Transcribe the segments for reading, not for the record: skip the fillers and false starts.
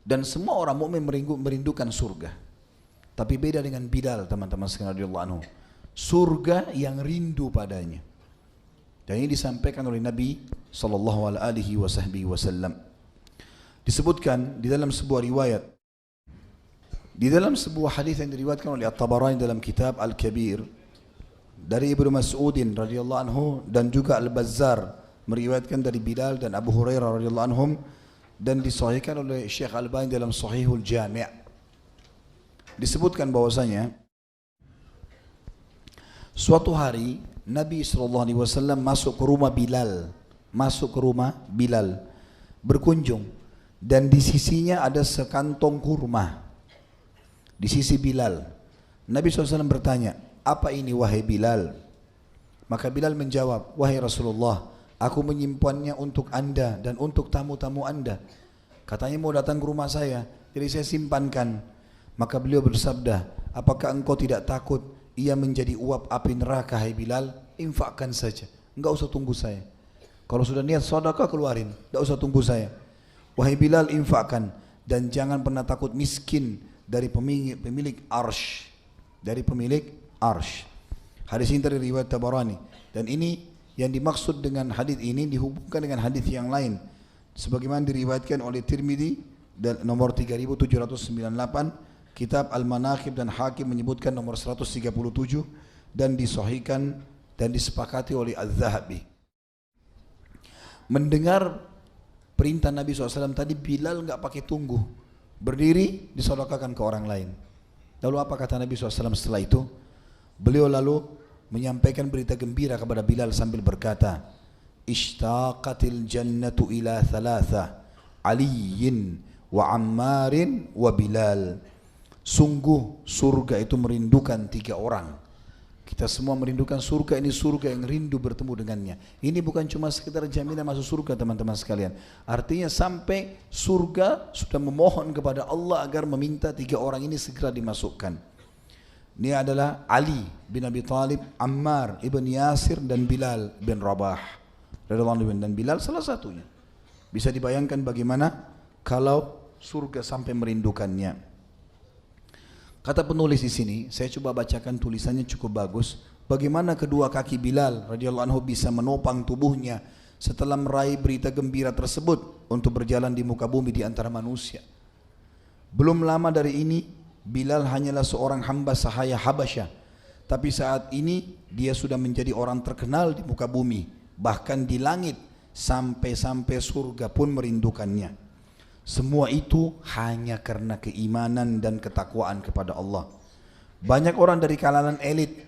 Dan semua orang mukmin merindukan surga. Tapi beda dengan Bilal, teman-teman sekalian radhiyallahu anhu. Surga yang rindu padanya. Dan ini disampaikan oleh Nabi sallallahu alaihi wasallam. Disebutkan di dalam sebuah riwayat, di dalam sebuah hadis yang diriwayatkan oleh At-Tabarani dalam kitab Al-Kabir dari Ibnu Mas'udin radhiyallahu anhu, dan juga Al-Bazzar meriwayatkan dari Bilal dan Abu Hurairah radhiyallahu anhum, dan disahihkan oleh Syekh Al-Albani dalam Sahihul Jami'. Disebutkan bahwasanya suatu hari Nabi SAW masuk ke rumah Bilal, berkunjung, dan di sisinya ada sekantong kurma di sisi Bilal. Nabi SAW bertanya, "Apa ini wahai Bilal?" Maka Bilal menjawab, "Wahai Rasulullah, aku menyimpannya untuk anda dan untuk tamu-tamu anda. Katanya mau datang ke rumah saya, jadi saya simpankan." Maka beliau bersabda, "Apakah engkau tidak takut ia menjadi uap api neraka, hai Bilal? Infakkan saja, enggak usah tunggu saya. Kalau sudah niat sedekah keluarin, enggak usah tunggu saya. Wahai Bilal, infakkan, dan jangan pernah takut miskin dari pemilik arsh." Dari pemilik arsh. Hadis ini dari riwayat Tabarani, dan ini yang dimaksud dengan hadis ini dihubungkan dengan hadis yang lain sebagaimana diriwayatkan oleh Tirmidzi dan nomor 3798, Kitab Al-Manaqib, dan Hakim menyebutkan nomor 137, dan disahihkan dan disepakati oleh Az-Zahabi. Mendengar perintah Nabi SAW tadi, Bilal enggak pakai tunggu, berdiri disedekahkan ke orang lain. Lalu apa kata Nabi SAW setelah itu? Beliau lalu menyampaikan berita gembira kepada Bilal sambil berkata, "Ishtaqatil jannatu ila thalatha, Aliyin wa Ammarin wa Bilal." Sungguh surga itu merindukan 3 orang. Kita semua merindukan surga, ini surga yang rindu bertemu dengannya. Ini bukan cuma sekedar jaminan masuk surga, teman-teman sekalian. Artinya sampai surga sudah memohon kepada Allah agar meminta 3 orang ini segera dimasukkan. Ini adalah Ali bin Abi Thalib, Ammar ibn Yasir, dan Bilal bin Rabah. Dan Bilal salah satunya. Bisa dibayangkan bagaimana kalau surga sampai merindukannya. Kata penulis di sini, saya coba bacakan tulisannya, cukup bagus. Bagaimana kedua kaki Bilal radhiyallahu anhu bisa menopang tubuhnya setelah meraih berita gembira tersebut untuk berjalan di muka bumi di antara manusia. Belum lama dari ini, Bilal hanyalah seorang hamba sahaya Habasyah, tapi saat ini dia sudah menjadi orang terkenal di muka bumi, bahkan di langit, sampai-sampai surga pun merindukannya. Semua itu hanya karena keimanan dan ketakwaan kepada Allah. Banyak orang dari kalangan elit,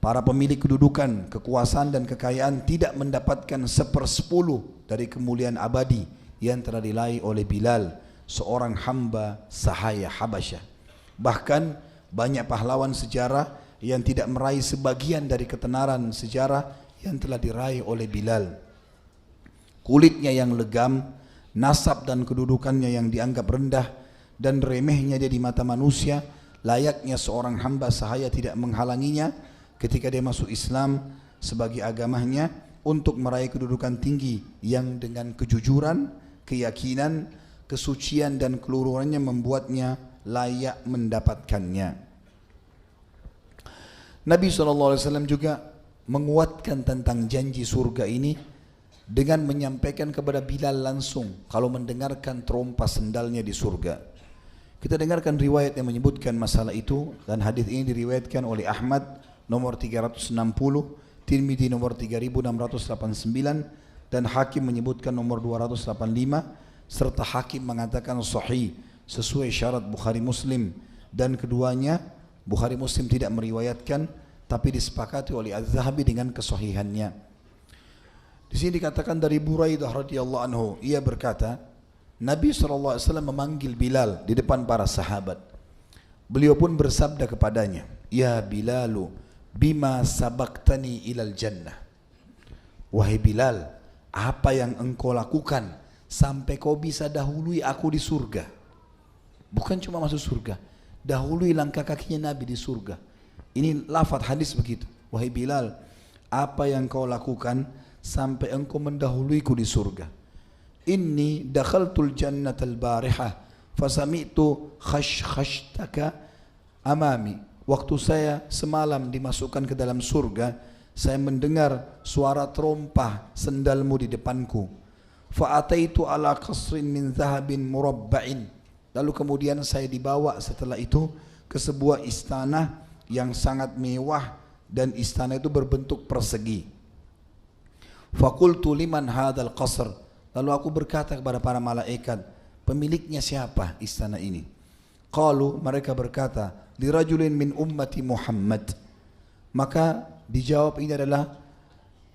para pemilik kedudukan, kekuasaan dan kekayaan tidak mendapatkan 1/10 dari kemuliaan abadi yang telah diraih oleh Bilal, seorang hamba sahaya Habasyah. Bahkan banyak pahlawan sejarah yang tidak meraih sebagian dari ketenaran sejarah yang telah diraih oleh Bilal. Kulitnya yang legam, nasab dan kedudukannya yang dianggap rendah dan remehnya dia di mata manusia, layaknya seorang hamba sahaya tidak menghalanginya ketika dia masuk Islam sebagai agamanya untuk meraih kedudukan tinggi yang dengan kejujuran, keyakinan, kesucian dan keluruhannya membuatnya layak mendapatkannya. Nabi SAW juga menguatkan tentang janji surga ini dengan menyampaikan kepada Bilal langsung kalau mendengarkan trompa sendalnya di surga. Kita dengarkan riwayat yang menyebutkan masalah itu, dan hadis ini diriwayatkan oleh Ahmad nomor 360, Tirmidzi nomor 3689, dan Hakim menyebutkan nomor 285, serta Hakim mengatakan sahih sesuai syarat Bukhari Muslim, dan keduanya Bukhari Muslim tidak meriwayatkan, tapi disepakati oleh Az-Zahabi dengan kesahihannya. Di sini dikatakan dari Buraidah radhiyallahu anhu, ia berkata, Nabi SAW memanggil Bilal di depan para sahabat. Beliau pun bersabda kepadanya, "Ya Bilalu, bima sabaktani ilal jannah." Wahai Bilal, apa yang engkau lakukan sampai kau bisa dahului aku di surga? Bukan cuma masuk surga, dahului langkah kakinya Nabi di surga. Ini lafaz hadis begitu. Wahai Bilal, apa yang kau lakukan sampai engkau mendahuluiku di surga? Inni dakhaltul jannatal barihah Fasami'tu khashkhashtaka amami. Waktu saya semalam dimasukkan ke dalam surga, saya mendengar suara terompah sendalmu di depanku. Fa'ataitu ala qasrin min zahabin murabba'in. Lalu kemudian saya dibawa setelah itu ke sebuah istana yang sangat mewah dan istana itu berbentuk persegi. Faqultu liman hadzal qasr. Lalu aku berkata kepada para malaikat, pemiliknya siapa istana ini? Qalu, mereka berkata, lirajulin min ummati Muhammad. Maka dijawab, ini adalah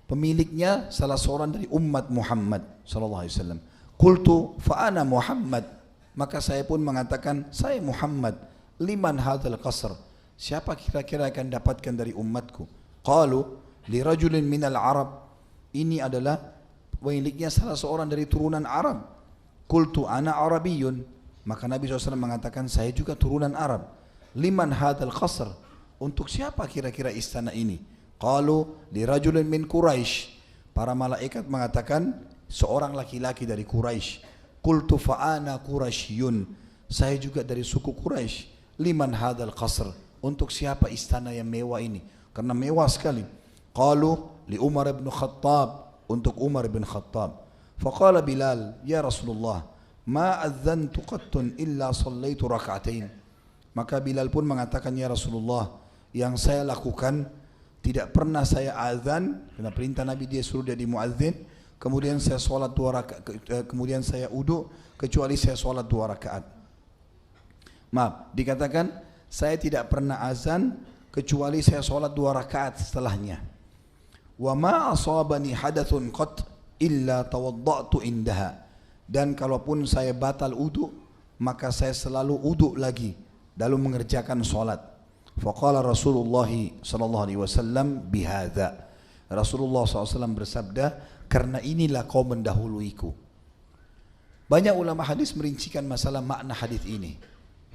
pemiliknya salah seorang dari umat Muhammad sallallahu alaihi wasallam. Qultu fa ana Muhammad. Maka saya pun mengatakan, saya Muhammad. Liman hadzal qasr? Siapa kira-kira akan dapatkan dari umatku? Qalu lirajulin minal Arab. Ini adalah pemiliknya salah seorang dari turunan Arab. Qultu ana Arabiyun. Maka Nabi SAW mengatakan, saya juga turunan Arab. Liman hadzal qasr? Untuk siapa kira-kira istana ini? Qalu lirajulin min Quraisy. Para malaikat mengatakan, seorang laki-laki dari Quraisy. Qultu fa ana Quraisyun. Saya juga dari suku Quraisy. Liman hadzal qasr? Untuk siapa istana yang mewah ini? Karena mewah sekali. Qalu li Umar bin Khattab. Untuk Umar bin Khattab. Faqala Bilal, ya Rasulullah, ma adzantu qattun illa sallaitu rak'atain. Maka Bilal pun mengatakan, ya Rasulullah, yang saya lakukan tidak pernah saya azan, karena perintah Nabi dia suruh jadi muadzin, kemudian saya sholat 2 rakaat, kemudian saya wudu, kecuali saya sholat 2 rakaat. Maaf, dikatakan saya tidak pernah azan kecuali saya sholat 2 rakaat setelahnya. Wa ma asabani hadathun qat illa tawadda'tu indaha. Dan kalaupun saya batal wudu, maka saya selalu wudu lagi lalu mengerjakan sholat. Faqala Rasulullah sallallahu alaihi wasallam bihadza. Rasulullah SAW bersabda, karena inilah kau mendahuluiku. Banyak ulama hadis merincikan masalah makna hadis ini.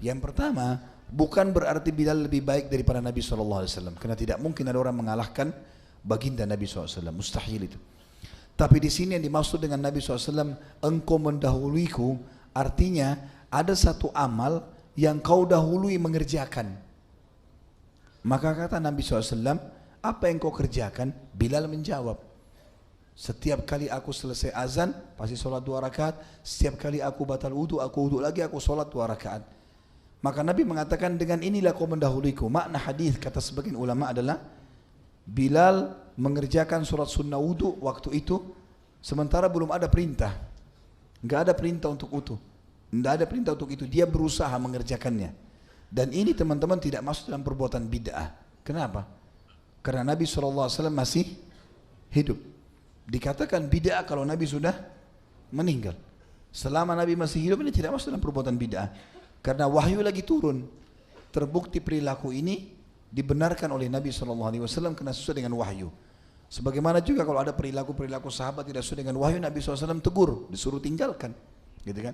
Yang pertama, bukan berarti Bilal lebih baik daripada Nabi SAW, karena tidak mungkin ada orang mengalahkan baginda Nabi SAW, mustahil itu. Tapi di sini yang dimaksud dengan Nabi SAW, engkau mendahuluiku, artinya ada satu amal yang kau dahului mengerjakan. Maka kata Nabi SAW, apa yang kau kerjakan? Bilal menjawab, setiap kali aku selesai azan, pasti sholat 2 rakaat. Setiap kali aku batal wudu, aku wudu lagi, aku sholat 2 rakaat. Maka Nabi mengatakan, dengan inilah kau mendahuluiku. Makna hadis kata sebagian ulama adalah, Bilal mengerjakan sholat sunnah wudu waktu itu, sementara belum ada perintah. Enggak ada perintah untuk wudu. Enggak ada perintah untuk itu. Dia berusaha mengerjakannya. Dan ini teman-teman tidak masuk dalam perbuatan bid'ah. Kenapa? Karena Nabi SAW masih hidup. Dikatakan bid'ah kalau Nabi sudah meninggal. Selama Nabi masih hidup ini tidak masuk dalam perbuatan bid'ah. Karena wahyu lagi turun. Terbukti perilaku ini dibenarkan oleh Nabi SAW karena sesuai dengan wahyu. Sebagaimana juga kalau ada perilaku-perilaku sahabat tidak sesuai dengan wahyu, Nabi SAW tegur, disuruh tinggalkan. Gitu kan?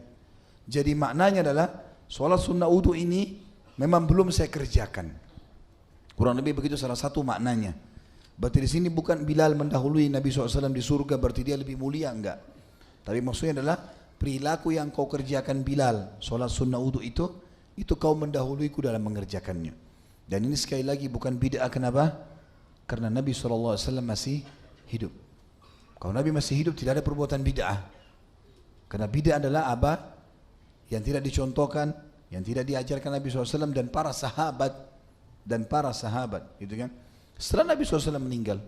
Jadi maknanya adalah sholat sunnah wudu ini memang belum saya kerjakan. Kurang lebih begitu salah satu maknanya. Berarti di sini bukan Bilal mendahului Nabi SAW di surga berarti dia lebih mulia, enggak. Tapi maksudnya adalah perilaku yang kau kerjakan Bilal, sholat sunnah wudu itu kau mendahuluiku dalam mengerjakannya. Dan ini sekali lagi bukan bid'ah. Kenapa? Karena Nabi SAW masih hidup. Kalau Nabi masih hidup tidak ada perbuatan bid'ah. Karena bid'ah adalah apa? Yang tidak dicontohkan, yang tidak diajarkan Nabi SAW dan para sahabat, gitu kan? Setelah Nabi SAW meninggal,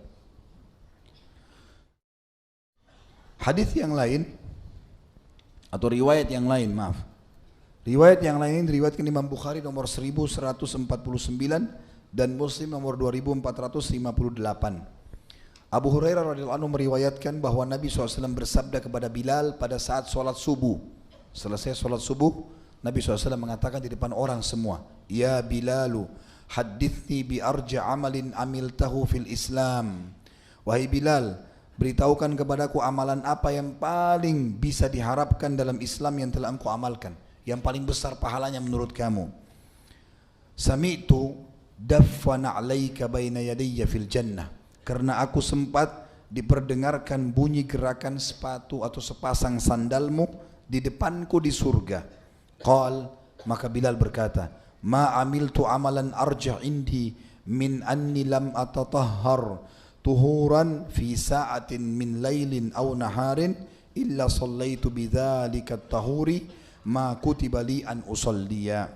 hadis yang lain atau riwayat yang lain, riwayat yang lain ini diriwayatkan Imam Bukhari nomor 1149 dan Muslim nomor 2458. Abu Hurairah radhiyallahu anhu meriwayatkan bahwa Nabi SAW bersabda kepada Bilal pada saat sholat subuh. Selesai sholat subuh, Nabi SAW mengatakan di depan orang semua, ya Bilalu, hadithni bi arja amalin amiltahu fil Islam. Wahai Bilal, beritahukan kepadaku amalan apa yang paling bisa diharapkan dalam Islam yang telah engkau amalkan, yang paling besar pahalanya menurut kamu. Sami'tu daffana 'alaika baina yadayya fil jannah. Karena aku sempat diperdengarkan bunyi gerakan sepatu atau sepasang sandalmu di depanku di surga. Qal, maka Bilal berkata, ma amiltu amalan arja' indi min anni lam atatahhar tuhuran fi sa'atin min lailin aw naharin illa sallaitu bidzalika at-tahuri ma kutiba li an usalliya.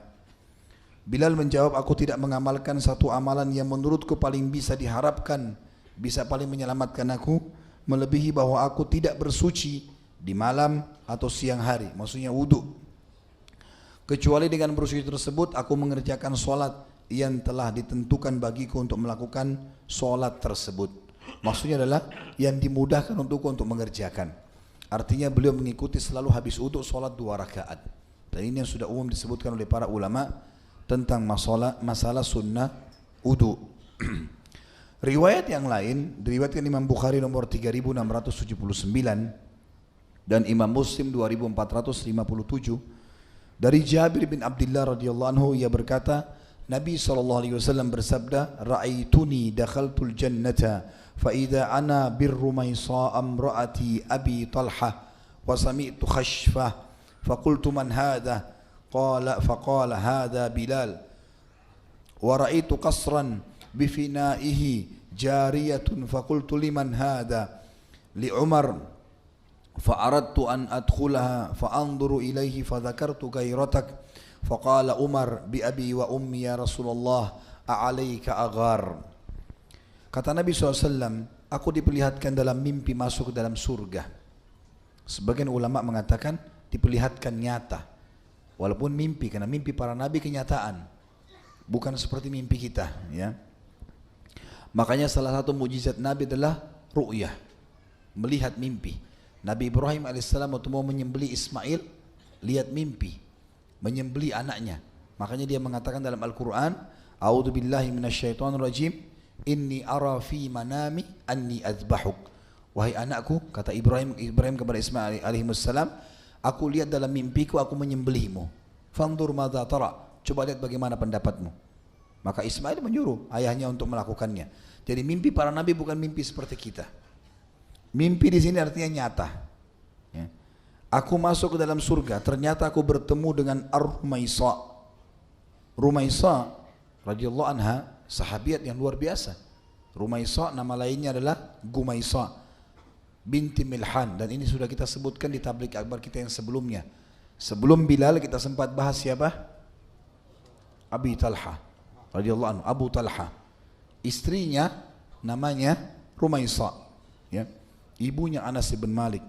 Bilal menjawab, aku tidak mengamalkan satu amalan yang menurutku paling bisa diharapkan, bisa paling menyelamatkan aku, melebihi bahwa aku tidak bersuci di malam atau siang hari, maksudnya wudu. Kecuali dengan bersuci tersebut aku mengerjakan solat yang telah ditentukan bagiku untuk melakukan solat tersebut. Maksudnya adalah yang dimudahkan untukku untuk mengerjakan. Artinya beliau mengikuti selalu habis wudu solat 2 rakaat. Dan ini yang sudah umum disebutkan oleh para ulama tentang masalah sunnah wudu. Riwayat yang lain diriwayatkan Imam Bukhari nomor 3679 dan Imam Muslim 2457 dari Jabir bin Abdullah radhiyallahu anhu, ia berkata, Nabi SAW bersabda, ra'aituni dakhaltul jannata fa idza ana birrumaysa amraati Abi Talha wa sami'tu khashfah fa qultu man hadha faqala hadha Bilal wa ra'aitu qasran bifinaihi jariyatun faqultu liman hadha li Umar fa'aradtu an adkhulaha fa'anzuru ilaihi fadhakartu gairatak faqala Umar bi abi wa ummi ya Rasulullah a'alaika aghar. Kata Nabi SAW, aku diperlihatkan dalam mimpi masuk ke dalam surga. Sebagian ulama mengatakan diperlihatkan nyata, walaupun mimpi, karena mimpi para nabi kenyataan, bukan seperti mimpi kita, ya. Makanya salah satu mujizat Nabi adalah ru'yah, melihat mimpi. Nabi Ibrahim alaihissalam waktu mau menyembelih Ismail, lihat mimpi, menyembelih anaknya. Makanya dia mengatakan dalam Al-Quran, a'udzubillahi minasyaitonirrajim, inni ara fi manami anni azbahuk. Wahai anakku, kata Ibrahim kepada Ismail alaihissalam, aku lihat dalam mimpiku aku menyembelihmu. Fanzur madza tara, coba lihat bagaimana pendapatmu. Maka Ismail menyuruh ayahnya untuk melakukannya. Jadi mimpi para nabi bukan mimpi seperti kita. Mimpi di sini artinya nyata. Ya. Aku masuk ke dalam surga, ternyata aku bertemu dengan Ar-Rumaysa. Rumaysa radhiyallahu anha, sahabiat yang luar biasa. Rumaysa nama lainnya adalah Gumaysa binti Milhan, dan ini sudah kita sebutkan di tablik akbar kita yang sebelumnya. Sebelum Bilal kita sempat bahas siapa? Abi Talha radhiyallahu anhu, Abu Talha. Istrinya namanya Rumaysa, ya. Ibunya Anas bin Malik.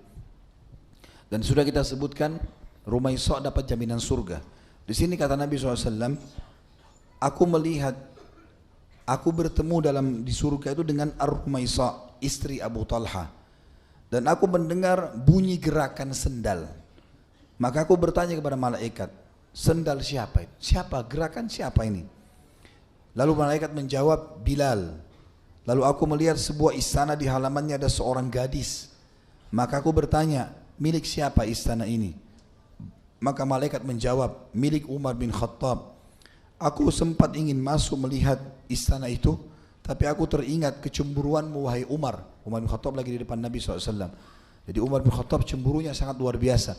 Dan sudah kita sebutkan Rumaysa dapat jaminan surga. Di sini kata Nabi SAW, aku melihat, aku bertemu di surga itu dengan Ar-Rumaysa, istri Abu Talha. Dan aku mendengar bunyi gerakan sendal. Maka aku bertanya kepada malaikat, sendal siapa itu? Siapa? Gerakan siapa ini? Lalu malaikat menjawab, Bilal. Lalu aku melihat sebuah istana, di halamannya ada seorang gadis. Maka aku bertanya, milik siapa istana ini? Maka malaikat menjawab, milik Umar bin Khattab. Aku sempat ingin masuk melihat istana itu, tapi aku teringat kecemburuanmu wahai Umar. Umar bin Khattab lagi di depan Nabi SAW. Jadi Umar bin Khattab cemburunya sangat luar biasa.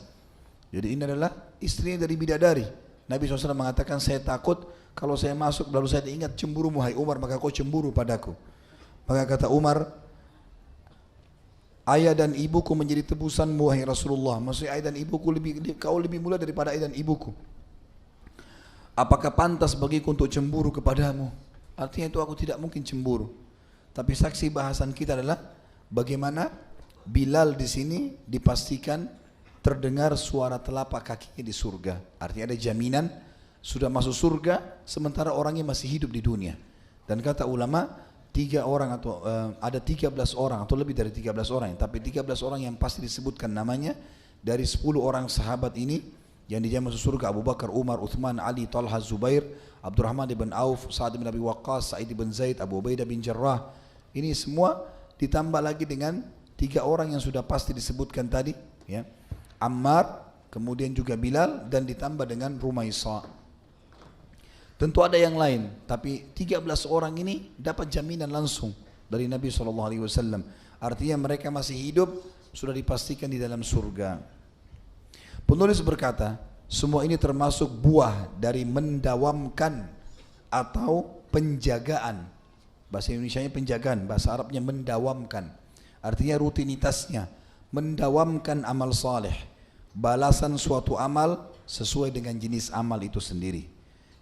Jadi ini adalah istrinya dari bidadari. Nabi SAW mengatakan, saya takut kalau saya masuk lalu saya ingat cemburu wahai Umar, maka kau cemburu padaku. Maka kata Umar, ayah dan ibuku menjadi tebusanmu wahai Rasulullah. Maksudnya ayah dan ibuku kau lebih mulia daripada ayah dan ibuku. Apakah pantas bagiku untuk cemburu kepadamu? Artinya itu aku tidak mungkin cemburu. Tapi saksi bahasan kita adalah bagaimana Bilal di sini dipastikan terdengar suara telapak kakinya di surga. Artinya ada jaminan sudah masuk surga sementara orangnya masih hidup di dunia. Dan kata ulama, 3 orang atau ada 13 orang atau lebih dari 13 orang, tapi 13 orang yang pasti disebutkan namanya dari 10 orang sahabat ini yang dijamin masuk surga: Abu Bakar, Umar, Uthman, Ali, Talha, Zubair, Abdurrahman bin Auf, Sa'ad bin Abi Waqqas, Sa'id bin Zaid, Abu Ubaidah bin Jarrah. Ini semua ditambah lagi dengan 3 orang yang sudah pasti disebutkan tadi, ya. Ammar, kemudian juga Bilal, dan ditambah dengan Rumaysa. Tentu ada yang lain, tapi 13 orang ini dapat jaminan langsung dari Nabi SAW. Artinya mereka masih hidup, sudah dipastikan di dalam surga. Penulis berkata, Semua ini termasuk buah dari mendawamkan atau penjagaan. Bahasa Indonesianya penjagaan, bahasa Arabnya mendawamkan. Artinya rutinitasnya, mendawamkan amal saleh. Balasan suatu amal sesuai dengan jenis amal itu sendiri.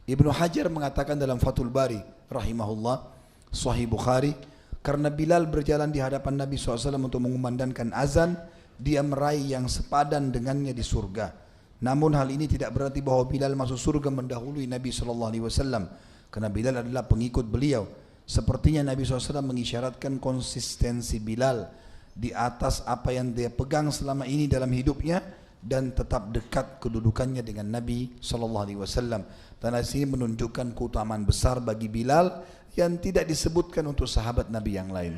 Ibnu Hajar mengatakan dalam Fathul Bari rahimahullah, Sahih Bukhari, karena Bilal berjalan di hadapan Nabi SAW untuk mengumandangkan azan, dia meraih yang sepadan dengannya di surga. Namun hal ini tidak berarti bahwa Bilal masuk surga mendahului Nabi SAW, karena Bilal adalah pengikut beliau. Sepertinya Nabi SAW mengisyaratkan konsistensi Bilal di atas apa yang dia pegang selama ini dalam hidupnya, dan tetap dekat kedudukannya dengan Nabi SAW. Dan di sini menunjukkan keutamaan besar bagi Bilal yang tidak disebutkan untuk sahabat Nabi yang lain.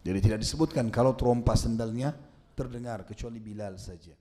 Jadi tidak disebutkan kalau terompa sendalnya terdengar, kecuali Bilal saja.